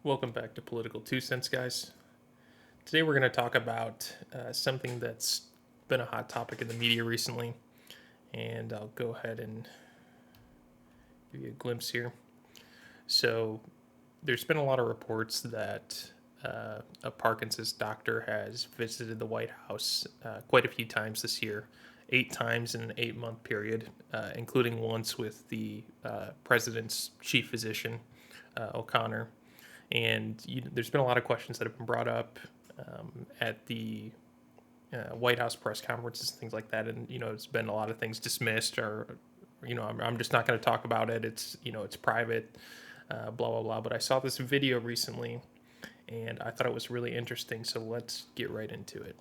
Welcome back to Political Two Cents, guys. Today we're going to talk about something that's been a hot topic in the media recently, and I'll go ahead and give you a glimpse here. So, there's been a lot of reports that a Parkinson's doctor has visited the White House quite a few times this year, 8 times in an 8-month period, including once with the president's chief physician, O'Connor. And there's been a lot of questions that have been brought up at the White House press conferences and things like that. And, it's been a lot of things dismissed or, I'm just not going to talk about it. It's, it's private, blah, blah, blah. But I saw this video recently and I thought it was really interesting. So let's get right into it.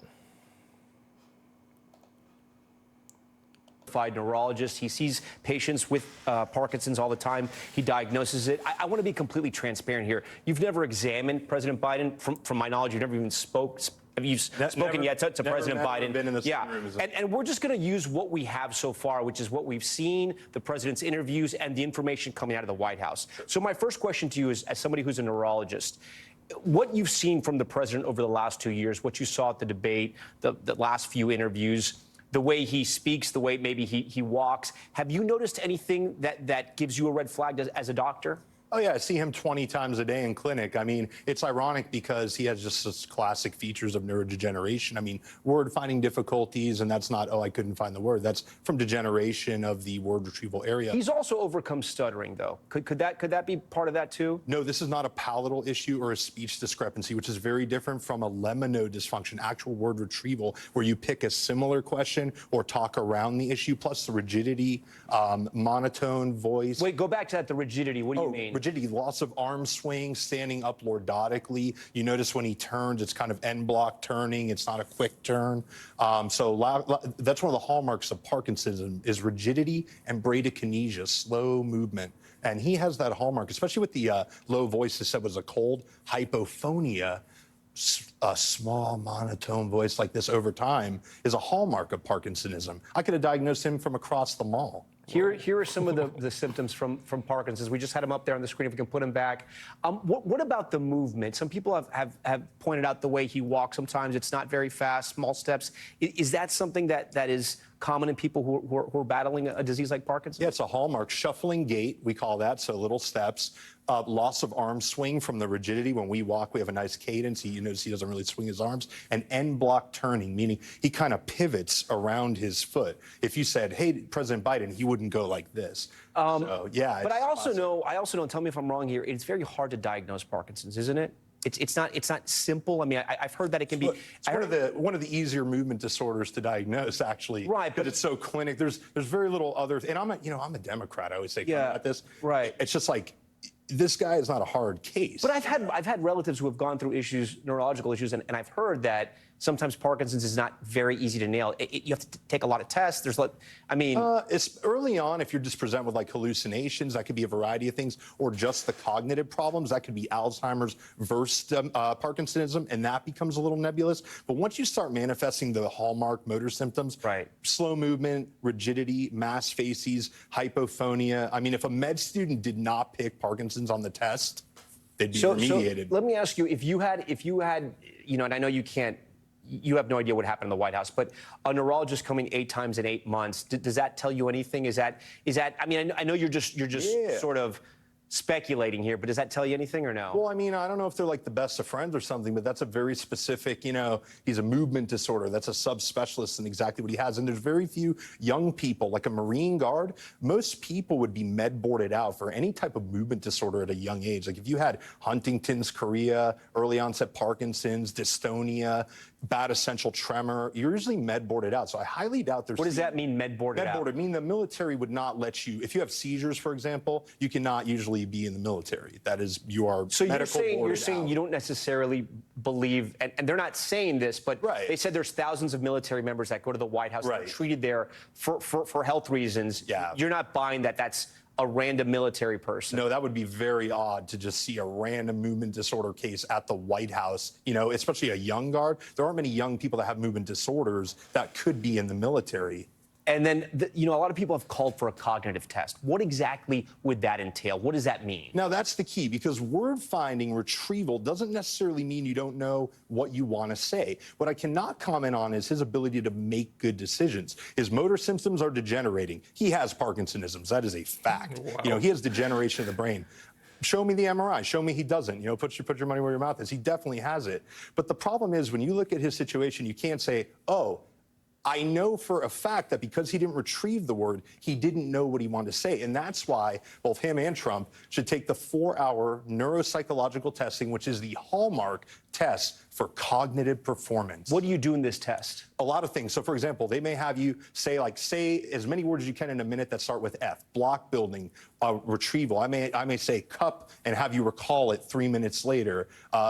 Neurologist. He sees patients with Parkinson's all the time. He diagnoses it. I want to be completely transparent here. You've never examined President Biden. From my knowledge, you've never even spoken yet to President Biden. Been in the same room as and we're just going to use what we have so far, which is what we've seen, the president's interviews, and the information coming out of the White House. So my first question to you is, as somebody who's a neurologist, what you've seen from the president over the last 2 years, what you saw at the debate, the last few interviews, the way he speaks, the way maybe he walks. Have you noticed anything that gives you a red flag as a doctor? Oh, yeah, I see him 20 times a day in clinic. I mean, it's ironic because he has just such classic features of neurodegeneration. I mean, word finding difficulties, and that's not, I couldn't find the word. That's from degeneration of the word retrieval area. He's also overcome stuttering, though. Could that be part of that, too? No, this is not a palatal issue or a speech discrepancy, which is very different from a lemino dysfunction, actual word retrieval, where you pick a similar question or talk around the issue, plus the rigidity, monotone voice. Wait, go back to that, the rigidity. What do you mean? Rigidity, loss of arm swing, standing up lordotically. You notice when he turns, it's kind of end block turning. It's not a quick turn. So that's one of the hallmarks of Parkinson's is rigidity and bradykinesia, slow movement. And he has that hallmark, especially with the low voice that said was a cold hypophonia. A small monotone voice like this over time is a hallmark of Parkinsonism. I could have diagnosed him from across the mall. Here are some of the symptoms from Parkinson's. We just had them up there on the screen. If we can put them back. What about the movement? Some people have pointed out the way he walks. Sometimes it's not very fast, small steps. Is that something that is common in people who are battling a disease like Parkinson's? Yeah, it's a hallmark. Shuffling gait, we call that, so little steps. Loss of arm swing from the rigidity. When we walk, we have a nice cadence. You notice he doesn't really swing his arms. And end block turning, meaning he kind of pivots around his foot. If you said, hey, President Biden, he wouldn't go like this. So, yeah. But I also know, tell me if I'm wrong here, it's very hard to diagnose Parkinson's, isn't it? It's not simple. I mean, I've heard that it can be. It's one of the easier movement disorders to diagnose, actually. Right, but it's so clinic. There's very little other. And I'm a Democrat. I always say about this. Right. It's just like this guy is not a hard case. But I've had relatives who have gone through neurological issues, and I've heard that sometimes Parkinson's is not very easy to nail. You have to take a lot of tests. It's early on. If you're just presented with like hallucinations, that could be a variety of things, or just the cognitive problems. That could be Alzheimer's versus Parkinsonism, and that becomes a little nebulous. But once you start manifesting the hallmark motor symptoms, right, slow movement, rigidity, mass facies, hypophonia. I mean, if a med student did not pick Parkinson's on the test, they'd be remediated. So let me ask you, if you had, and I know you have no idea what happened in the White House, but a neurologist coming 8 times in 8 months, does that tell you anything? Is that? I mean, I know you're just sort of speculating here, but does that tell you anything or no? Well, I mean, I don't know if they're like the best of friends or something, but that's a very specific, he's a movement disorder. That's a subspecialist in exactly what he has. And there's very few young people, like a Marine Guard. Most people would be med boarded out for any type of movement disorder at a young age. Like if you had Huntington's chorea, early onset Parkinson's, dystonia, bad essential tremor, you're usually med boarded out. So I highly doubt there's. What does that mean, med boarded out? Med boarded, I mean the military would not let you, if you have seizures, for example, you cannot usually be in the military. That is, you are so medical boarded you're saying out. You don't necessarily believe, and they're not saying this, but they said there's thousands of military members that go to the White House that are treated there for health reasons. Yeah. You're not buying that's a random military person. No, that would be very odd to just see a random movement disorder case at the White House, especially a young guard. There aren't many young people that have movement disorders that could be in the military. And then, a lot of people have called for a cognitive test. What exactly would that entail? What does that mean? Now, that's the key, because word finding retrieval doesn't necessarily mean you don't know what you want to say. What I cannot comment on is his ability to make good decisions. His motor symptoms are degenerating. He has Parkinsonisms. That is a fact. Wow. He has degeneration of the brain. Show me the MRI. Show me he doesn't. Put your money where your mouth is. He definitely has it. But the problem is, when you look at his situation, you can't say, oh, I know for a fact that because he didn't retrieve the word, he didn't know what he wanted to say. And that's why both him and Trump should take the 4-hour neuropsychological testing, which is the hallmark test for cognitive performance. What do you do in this test? A lot of things. So, for example, they may have you say as many words as you can in a minute that start with F. Block building, retrieval. I may say cup and have you recall it 3 minutes later.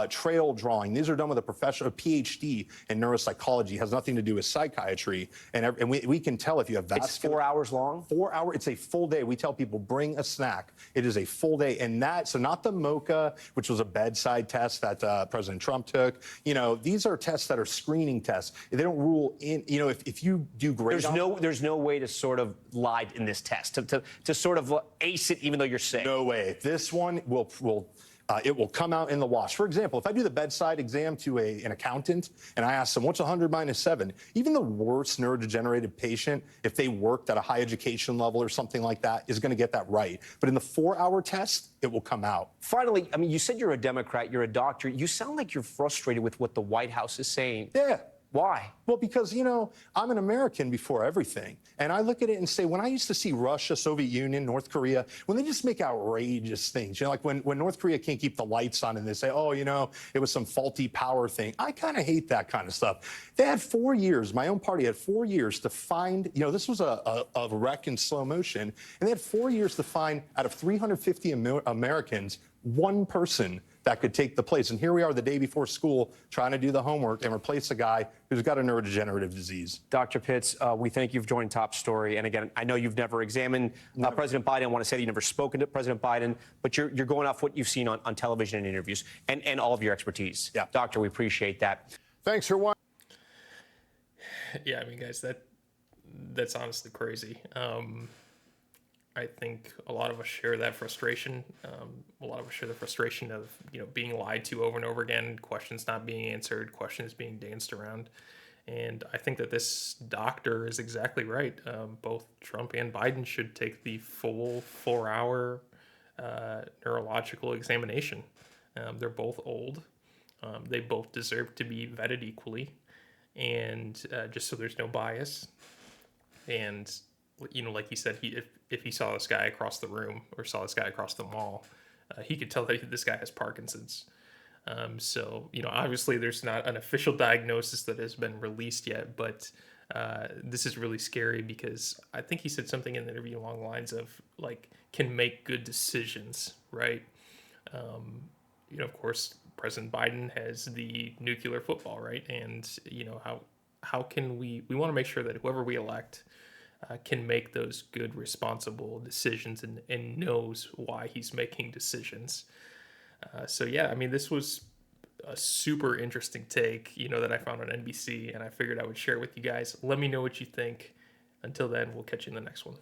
Trail drawing. These are done with a professional, PhD in neuropsychology. Has nothing to do with psychiatry. And we can tell if you have vascular. It's 4 hours long? 4 hour. It's a full day. We tell people bring a snack. It is a full day, and so not the MOCA, which was a bedside test that President Trump took. These are tests that are screening tests. They don't rule in. If you do great, there's no way to sort of lie in this test to sort of ace it, even though you're sick. No way. This one it will come out in the wash. For example, if I do the bedside exam to an accountant and I ask them, what's 100 minus 7? Even the worst neurodegenerative patient, if they worked at a high education level or something like that, is going to get that right. But in the 4-hour test, it will come out. Finally, you said you're a Democrat, you're a doctor. You sound like you're frustrated with what the White House is saying. Yeah. Why? Well, because, I'm an American before everything. And I look at it and say, when I used to see Russia, Soviet Union, North Korea, when they just make outrageous things, like when North Korea can't keep the lights on and they say, oh, it was some faulty power thing. I kind of hate that kind of stuff. They had 4 years. My own party had 4 years to find, this was a wreck in slow motion. And they had 4 years to find, out of 350 Americans, one person that could take the place. And here we are the day before school trying to do the homework and replace a guy who's got a neurodegenerative disease. Dr. Pitts, we thank you for joining Top Story. And again, I know you've never examined President Biden. I want to say that you've never spoken to President Biden, but you're going off what you've seen on television and interviews and all of your expertise. Yeah. Doctor, we appreciate that. Thanks for watching. Yeah, guys, that's honestly crazy. I think a lot of us share that frustration. A lot of us share the frustration of being lied to over and over again, questions not being answered, questions being danced around. And I think that this doctor is exactly right. Both Trump and Biden should take the full 4-hour neurological examination. They're both old. They both deserve to be vetted equally, and just so there's no bias. And like he said, if he saw this guy across the room or saw this guy across the mall, he could tell that this guy has Parkinson's. So, obviously there's not an official diagnosis that has been released yet, but this is really scary because I think he said something in the interview along the lines of, can make good decisions, right? Of course, President Biden has the nuclear football, right? And, how can we want to make sure that whoever we elect can make those good, responsible decisions and knows why he's making decisions. This was a super interesting take, that I found on NBC, and I figured I would share it with you guys. Let me know what you think. Until then, we'll catch you in the next one.